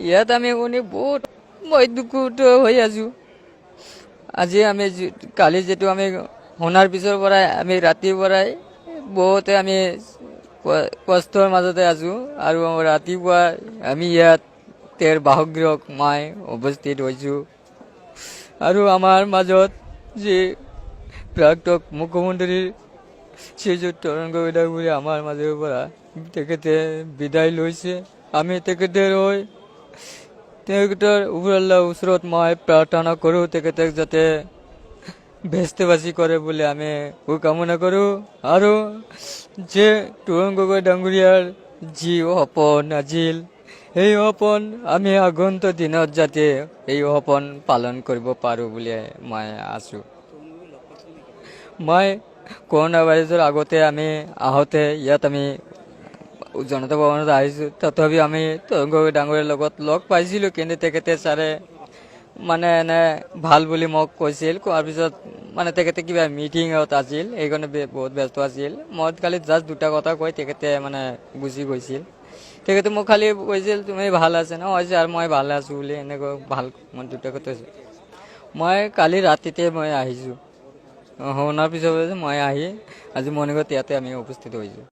ইয়াত আমি শুনি বহুত মই দুঃখিত হৈ আছো। আজি আমি কালি যেটো আমি শুনাৰ পিছৰ পৰাই আমি ৰাতিৰ পৰাই বহুতে আমি কষ্টৰ মাজতে আছো আৰু ৰাতিপুৱা আমি ইয়াত তেওঁৰ বাসগৃহত মই উপস্থিত হৈছো আৰু আমাৰ মাজত যি প্ৰাক্তন মুখ্যমন্ত্ৰী শ্ৰীযুত তৰুণ গগৈ ডাঙৰীয়া আমাৰ মাজৰ পৰা তেখেতে বিদায় লৈছে। আমি তেখেতৰ হৈ তেখেতৰ ওচৰত মই প্ৰাৰ্থনা কৰোঁ তেখেতক যাতে ব্যস্তবাসী কৰে বুলি আমি কামনা কৰোঁ আৰু যে তৰুণ গগৈ ডাঙৰীয়াৰ যি সপোন আছিল এই সপোন আমি আগন্তুক দিনত যাতে এই সপোন পালন কৰিব পাৰোঁ বুলি মই আছোঁ। মই কৰোণা ভাইৰাছৰ আগতে আমি আহোঁতে ইয়াত আমি জনতা ভৱনত আহিছোঁ, তথাপি আমি তৰুণ গগৈ ডাঙৰীয়াৰ লগত লগ পাইছিলোঁ, কিন্তু তেখেতে ছাৰে মানে এনে ভাল বুলি মোক কৈছিল। কোৱাৰ পিছত মানে তেখেতে কিবা মিটিঙত আছিল, সেইকাৰণে বহুত ব্যস্ত আছিল। মই খালি জাষ্ট দুটা কথা কৈ তেখেতে মানে গুচি গৈছিল। তেখেতে মোক খালি কৈছিল তুমি ভাল আছে ন, হৈছে আৰু মই ভালে আছোঁ বুলি এনেকৈ ভাল মই দুটা কথা কৈছোঁ। মই কালি ৰাতিতে মই আহিছোঁ, শুনাৰ পিছত মই আহি আজি মৰ্ণিঙত ইয়াতে আমি উপস্থিত হৈছোঁ।